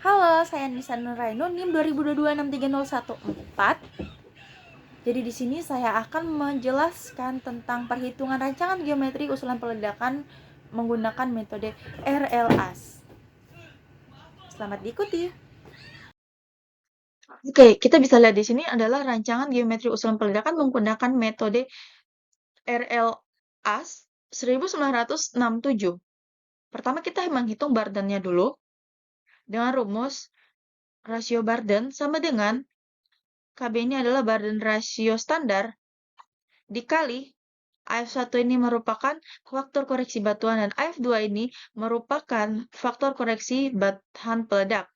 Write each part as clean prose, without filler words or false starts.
Halo, saya Nisa Nuraino, NIM 2022-63014. Jadi di sini saya akan menjelaskan tentang perhitungan rancangan geometri usulan peledakan menggunakan metode RLAS. Selamat diikuti. Oke, kita bisa lihat di sini adalah rancangan geometri usulan peledakan menggunakan metode RLAS 1967. Pertama kita menghitung Bardennya dulu dengan rumus rasio Barden sama dengan KB ini adalah Barden rasio standar dikali AF1 ini merupakan faktor koreksi batuan dan AF2 ini merupakan faktor koreksi bahan peledak.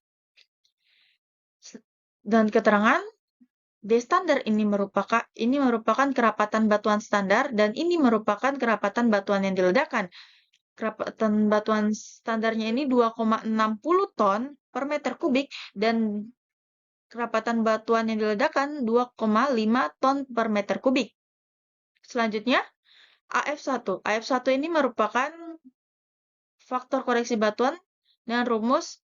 Dan keterangan D standar ini merupakan kerapatan batuan standar dan ini merupakan kerapatan batuan yang diledakkan. Kerapatan batuan standarnya ini 2,60 ton per meter kubik dan kerapatan batuan yang diledakkan 2,5 ton per meter kubik. Selanjutnya, AF1. AF1 ini merupakan faktor koreksi batuan dengan rumus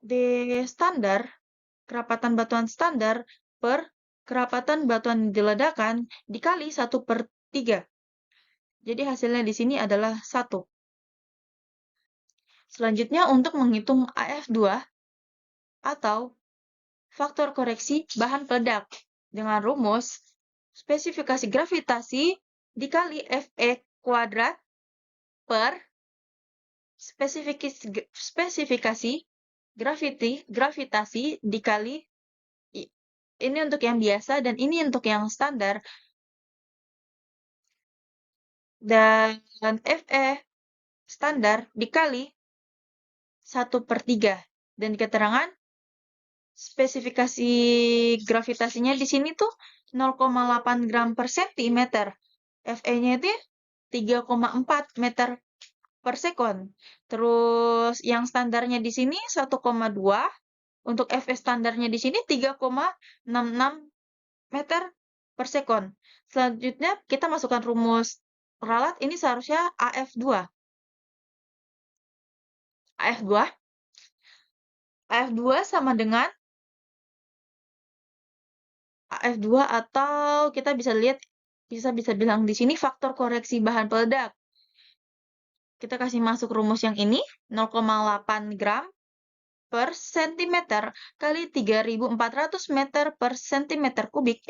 D standar, kerapatan batuan standar per kerapatan batuan diledakan dikali 1/3. Jadi hasilnya di sini adalah 1. Selanjutnya untuk menghitung AF2 atau faktor koreksi bahan peledak dengan rumus spesifikasi gravitasi dikali Fe kuadrat per spesifikasi gravitasi dikali ini untuk yang biasa dan ini untuk yang standar, dan Fe standar dikali 1/3. Dan keterangan spesifikasi gravitasinya di sini tuh 0,8 gram per sentimeter. Fe-nya itu 3,4 meter per sekon. Terus yang standarnya di sini 1,2. Untuk Fe standarnya di sini 3,66 meter per sekon. Selanjutnya kita masukkan rumus ralat, ini seharusnya AF2. AF2 sama dengan AF2 atau kita bisa lihat bisa bilang di sini faktor koreksi bahan peledak. Kita kasih masuk rumus yang ini 0,8 gram per sentimeter kali 3.400 meter per sentimeter kubik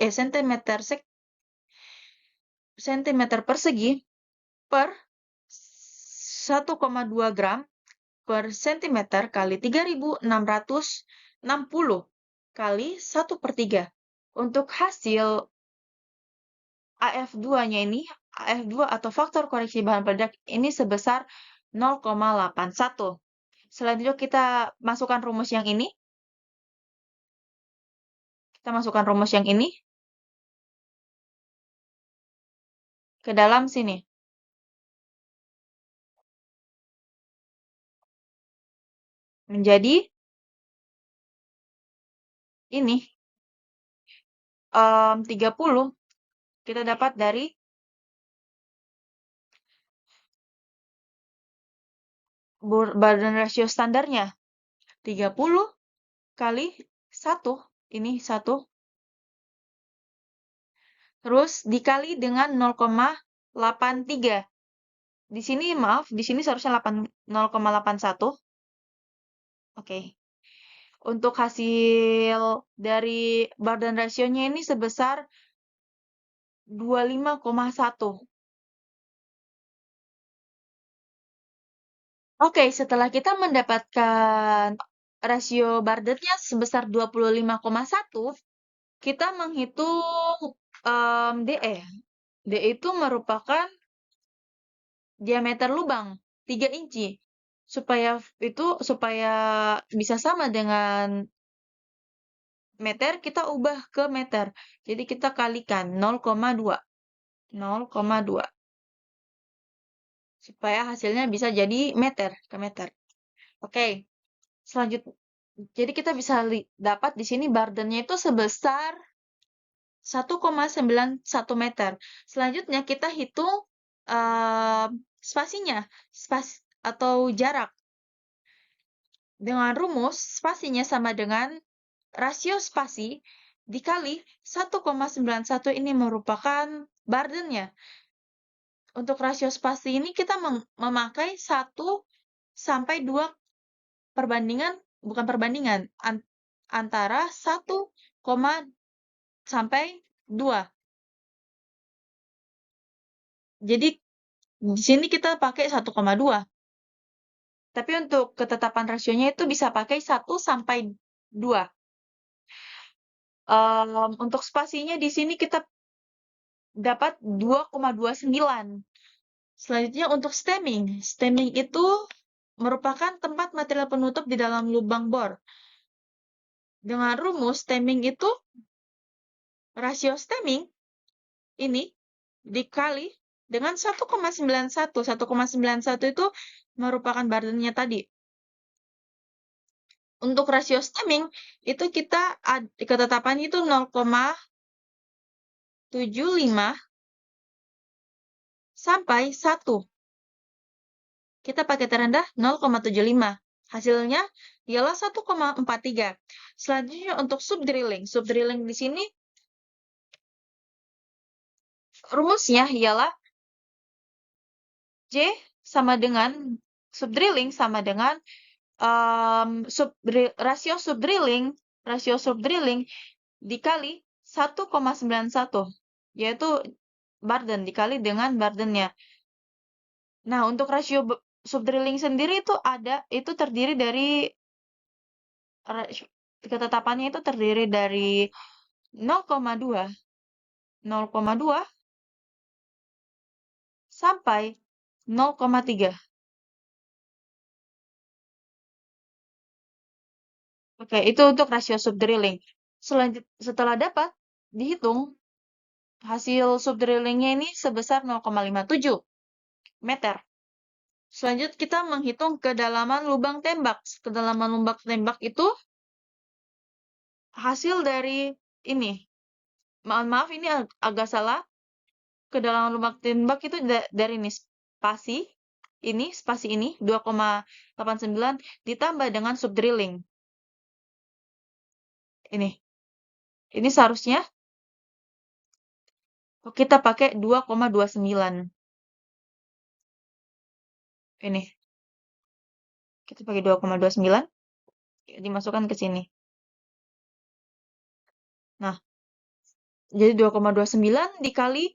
sentimeter persegi per 1,2 gram per sentimeter kali 3.660 kali 1/3. Untuk hasil AF2-nya ini, AF2 atau faktor koreksi bahan peledak ini sebesar 0,81. Selanjutnya kita masukkan rumus yang ini. Ke dalam sini. Menjadi ini 30 kita dapat dari Barden rasio standarnya 30 kali 1, ini 1, terus dikali dengan 0,83. Di sini maaf, di sini seharusnya 0,81. Oke. Untuk hasil dari Barden rasionya ini sebesar 25,1. Oke, setelah kita mendapatkan rasio Bardennya sebesar 25,1, kita menghitung DE. DE itu merupakan diameter lubang 3 inci. Supaya bisa sama dengan meter, kita ubah ke meter. Jadi kita kalikan 0,2. Supaya hasilnya bisa jadi meter ke meter. Oke. Selanjutnya, jadi kita bisa dapat di sini Bardennya itu sebesar 1,91 meter. Selanjutnya kita hitung spasinya, atau jarak. Dengan rumus, spasinya sama dengan rasio spasi dikali 1,91 ini merupakan burden-nya. Untuk rasio spasi ini kita memakai 1 sampai 2 bukan perbandingan, antara 1, sampai 2. Jadi di sini kita pakai 1,2. Tapi untuk ketetapan rasionya itu bisa pakai 1 sampai 2. Untuk spasinya di sini kita dapat 2,29. Selanjutnya untuk stemming. Stemming itu merupakan tempat material penutup di dalam lubang bor. Dengan rumus stemming itu rasio stemming ini dikali dengan 1,91. 1,91 itu merupakan burden-nya tadi. Untuk rasio stemming itu kita ketetapannya itu 0,75 sampai 1. Kita pakai terendah 0,75. Hasilnya ialah 1,43. Selanjutnya untuk subdrilling. Subdrilling di sini rumusnya ialah J sama dengan subdrilling sama dengan rasio subdrilling dikali 1,91, yaitu burden dikali dengan burden-nya. Nah, untuk rasio subdrilling sendiri itu terdiri dari ketetapannya itu terdiri dari 0,2 sampai 0,3. Oke, itu untuk rasio subdrilling. Setelah dapat dihitung, hasil subdrillingnya ini sebesar 0,57 meter. Selanjutnya kita menghitung kedalaman lubang tembak. Kedalaman lubang tembak itu hasil dari ini. Maaf ini agak salah. Kedalaman lubang tembak itu dari ini spasi ini 2,89 ditambah dengan subdrilling. Ini seharusnya kita pakai 2,29. Ini. Kita pakai 2,29. Dimasukkan ke sini. Nah, jadi 2,29 dikali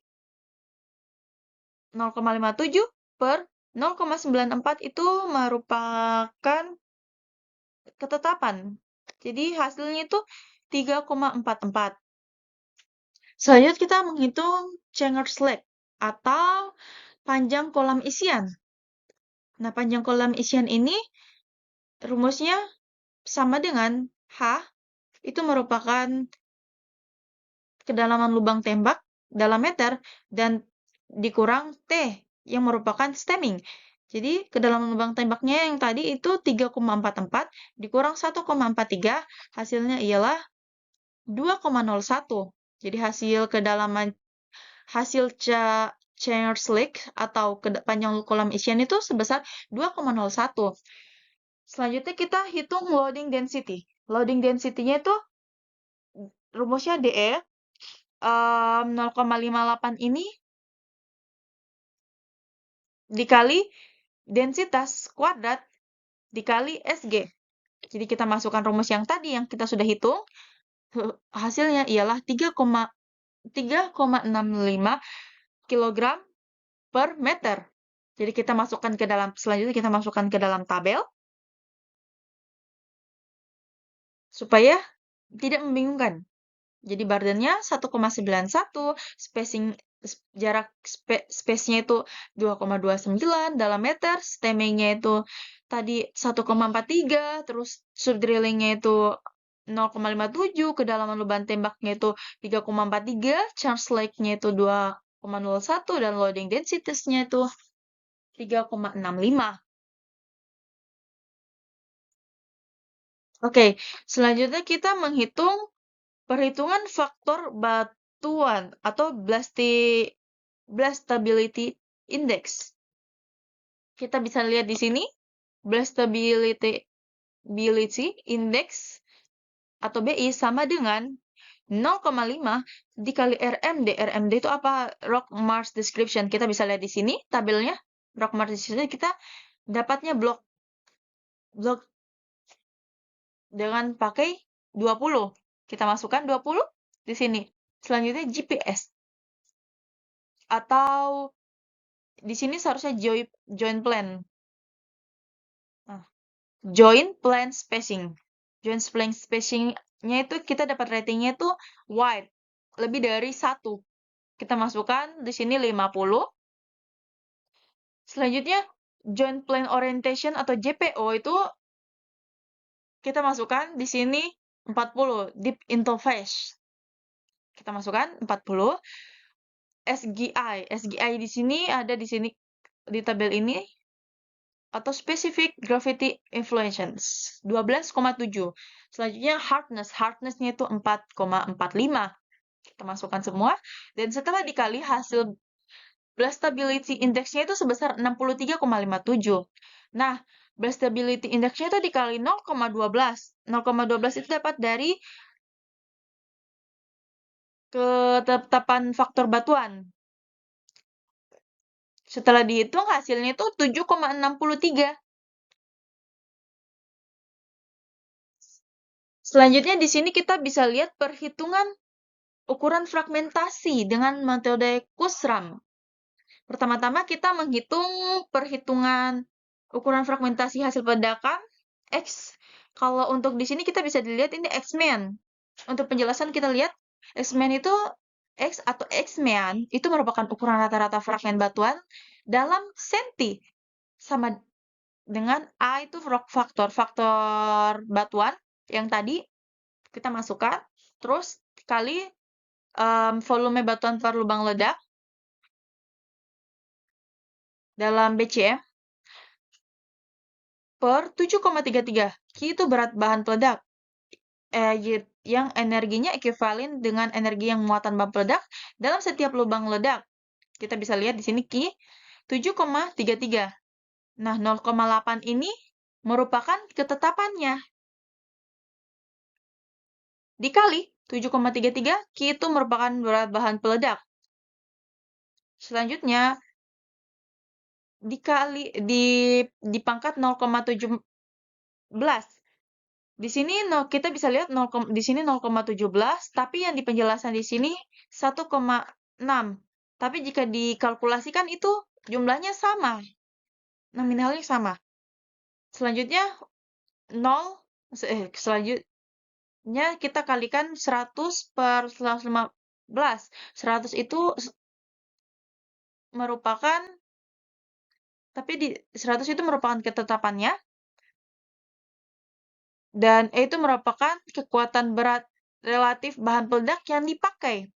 0,57 per 0,94 itu merupakan ketetapan. Jadi hasilnya itu 3,44. Selanjutnya kita menghitung Chenger's length atau panjang kolam isian. Nah, panjang kolam isian ini rumusnya sama dengan H, itu merupakan kedalaman lubang tembak dalam meter, dan dikurang T, yang merupakan stemming. Jadi, kedalaman lubang tembaknya yang tadi itu 3,44, dikurang 1,43, hasilnya ialah 2,01. Jadi, hasil Chenger's length atau panjang kolam isian itu sebesar 2,01. Selanjutnya kita hitung loading density. Loading density-nya itu rumusnya DE 0,58 ini dikali densitas kuadrat dikali SG. Jadi kita masukkan rumus yang tadi yang kita sudah hitung. Hasilnya ialah 3,65 kg per meter. Jadi selanjutnya kita masukkan ke dalam tabel. Supaya tidak membingungkan. Jadi burden-nya 1,91, jarak space-nya itu 2,29 dalam meter, stemming-nya itu tadi 1,43, terus subdrilling-nya itu 0,57, kedalaman lubang tembaknya itu 3,43, charge length-nya itu 2,01, dan loading density-nya itu 3,65. Oke, selanjutnya kita menghitung perhitungan faktor batuan atau blastability index. Kita bisa lihat di sini, blastability Stability Index atau BI sama dengan 0,5 dikali RMD. RMD itu apa? Rock Mass Description. Kita bisa lihat di sini tabelnya. Rock Mass Description kita dapatnya blok dengan pakai 20. Kita masukkan 20 di sini. Selanjutnya GPS. Atau di sini seharusnya joint plan. Nah, joint plan spacing. Joint plan spacing-nya itu kita dapat ratingnya itu wide. Lebih dari 1. Kita masukkan di sini 50. Selanjutnya, joint plan orientation atau JPO itu kita masukkan di sini 40. Deep interface. Kita masukkan 40. SGI. SGI di sini ada di sini di tabel ini atau specific gravity influence 12,7. Selanjutnya hardness. Hardness-nya itu 4,45. Kita masukkan semua dan setelah dikali hasil blast stability index-nya itu sebesar 63,57. Nah, blast stability index-nya itu dikali 0,12. 0,12 itu dapat dari ketetapan faktor batuan. Setelah dihitung hasilnya itu 7,63. Selanjutnya di sini kita bisa lihat perhitungan ukuran fragmentasi dengan metode Kussram. Pertama-tama kita menghitung perhitungan ukuran fragmentasi hasil peledakan X. Kalau untuk di sini kita bisa dilihat ini X-man. Untuk penjelasan kita lihat X-man itu X atau X-man itu merupakan ukuran rata-rata fragmen batuan dalam senti. Sama dengan A itu faktor batuan yang tadi kita masukkan, terus kali volume batuan per lubang ledak dalam BCM per 7,33. Q itu berat bahan peledak yang energinya ekuivalen dengan energi yang muatan bahan peledak dalam setiap lubang ledak. Kita bisa lihat di sini Q 7,33. Nah, 0,8 ini merupakan ketetapannya. Dikali 7,33, Q itu merupakan berat bahan peledak. Selanjutnya, dipangkat 0,17. Di sini kita bisa lihat di sini 0,17, tapi yang di penjelasan di sini 1,6. Tapi jika dikalkulasikan itu jumlahnya sama. Nominalnya sama. Selanjutnya selanjutnya kita kalikan 100 per 115. 100 itu merupakan 100 itu merupakan ketetapannya. Dan itu merupakan kekuatan berat relatif bahan peledak yang dipakai.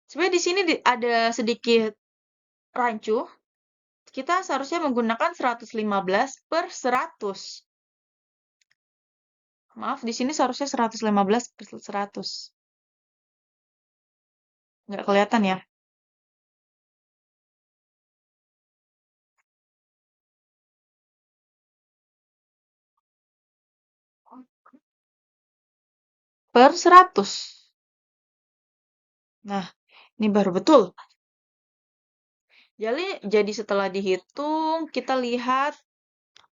Sebenarnya di sini ada sedikit rancu. Kita seharusnya menggunakan 115 per 100. Maaf, di sini seharusnya 115 per 100. Nggak kelihatan ya. Per 100. Nah, ini baru betul. Jadi setelah dihitung, kita lihat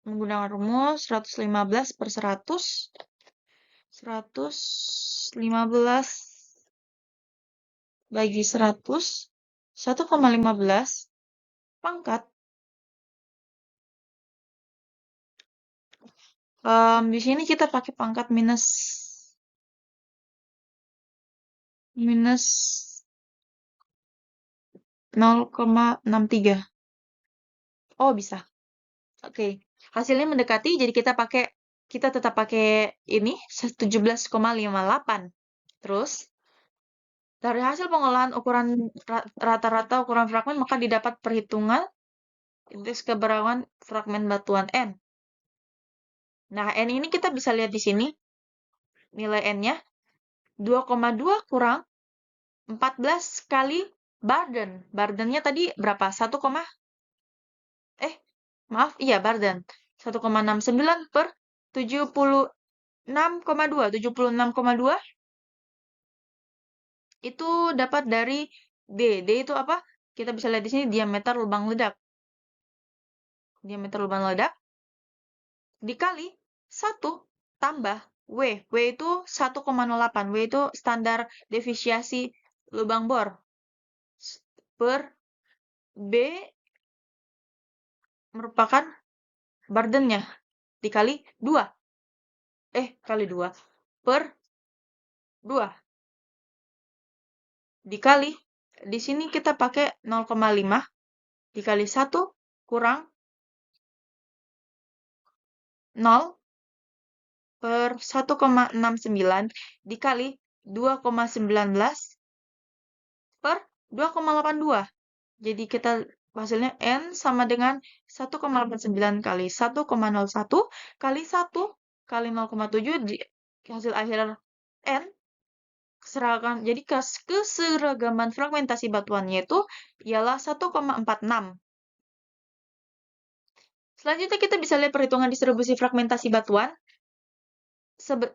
menggunakan rumus 115 per 100. 115 bagi 100, 1,15 pangkat. Di sini kita pakai pangkat minus 0,63. Oh, bisa. Oke. Hasilnya mendekati, jadi kita tetap pakai ini 17,58. Terus dari hasil pengolahan ukuran rata-rata ukuran fragmen maka didapat perhitungan indeks keberadaan fragmen batuan N. Nah, N ini kita bisa lihat di sini. Nilai N-nya 2,2 kurang 14 kali Barden. Bardennya tadi berapa? Barden. 1,69 per 76,2. 76,2 itu dapat dari D. D itu apa? Kita bisa lihat di sini diameter lubang ledak. Diameter lubang ledak dikali 1 tambah W. W itu 1,08. W itu standar deviasi lubang bor. Per B merupakan burden-nya. Dikali 2. Kali 2. Per 2. Dikali. Di sini kita pakai 0,5. Dikali 1 kurang 0 per 1,69 dikali 2,19 per 2,82. Jadi kita hasilnya N sama dengan 1,89 kali 1,01 kali 1 kali 0,7 di hasil akhir N. Jadi keseragaman fragmentasi batuannya itu ialah 1,46. Selanjutnya kita bisa lihat perhitungan distribusi fragmentasi batuan,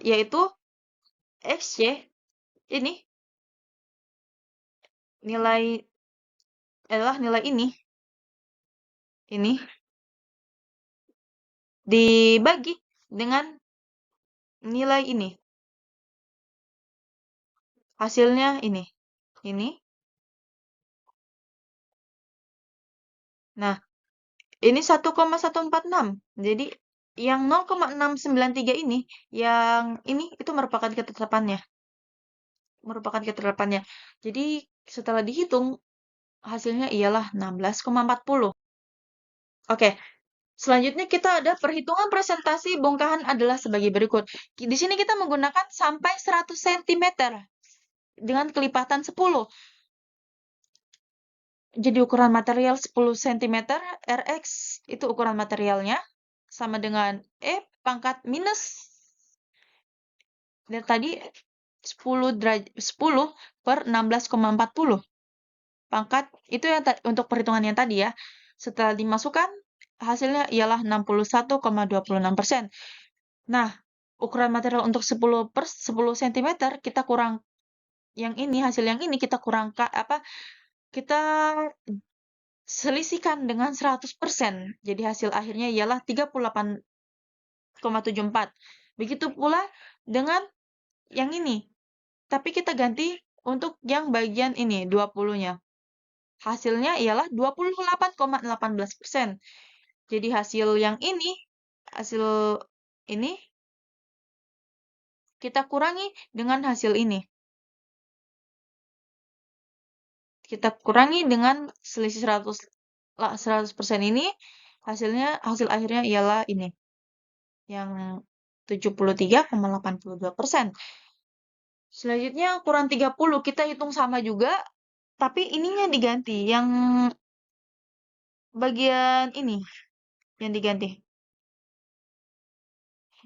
yaitu XY ini adalah nilai ini dibagi dengan nilai ini. Hasilnya ini. Nah, ini 1,146. Jadi yang 0,693 ini, yang ini itu merupakan ketetapannya. Jadi setelah dihitung, hasilnya ialah 16,40. Oke. Selanjutnya kita ada perhitungan presentasi bongkahan adalah sebagai berikut. Di sini kita menggunakan sampai 100 cm dengan kelipatan 10. Jadi ukuran material 10 cm, Rx itu ukuran materialnya, sama dengan E pangkat minus. Dan tadi 10 per 16,40. Pangkat, itu yang untuk perhitungan yang tadi ya. Setelah dimasukkan, hasilnya ialah 61,26%. Nah, ukuran material untuk 10 cm kita kurang yang ini, hasil yang ini kita kurang kita selisihkan dengan 100%. Jadi hasil akhirnya ialah 38,74. Begitu pula dengan yang ini. Tapi kita ganti untuk yang bagian ini, 20-nya. Hasilnya ialah 28,18%. Jadi hasil ini kita kurangi dengan hasil ini. Kita kurangi dengan selisih 100% ini, hasil akhirnya ialah ini. Yang 73,82%. Selanjutnya ukuran 30 kita hitung sama juga, tapi ininya diganti. Yang bagian ini yang diganti.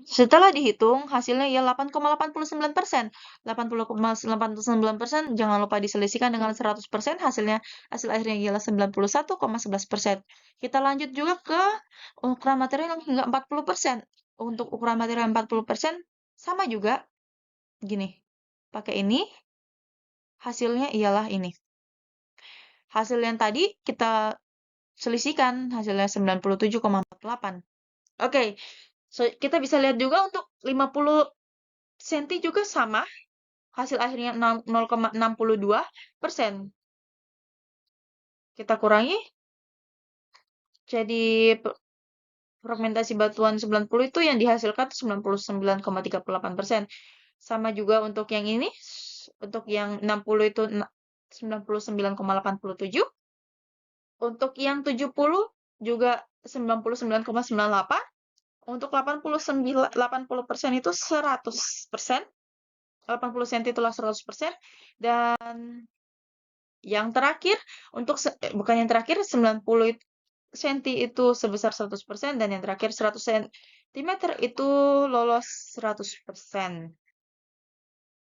Setelah dihitung, hasilnya ia 8,89%. 80,89%, jangan lupa diselisihkan dengan 100%, hasil akhirnya ialah 91,11%. Kita lanjut juga ke ukuran material yang hingga 40%. Untuk ukuran material 40%, sama juga. Gini, pakai ini, hasilnya ialah ini. Hasil yang tadi kita selisihkan, hasilnya 97,48. Oke. So, kita bisa lihat juga untuk 50 cm juga sama. Hasil akhirnya 0,62%. Kita kurangi. Jadi fragmentasi batuan 90 itu yang dihasilkan 99,38%. Sama juga untuk yang ini. Untuk yang 60 itu 99,87. Untuk yang 70 juga 99,98. Untuk 80% itu 100%. 80 cm itulah 100%. Dan yang terakhir, bukan yang terakhir, 90 cm itu sebesar 100%. Dan yang terakhir 100 cm itu lolos 100%.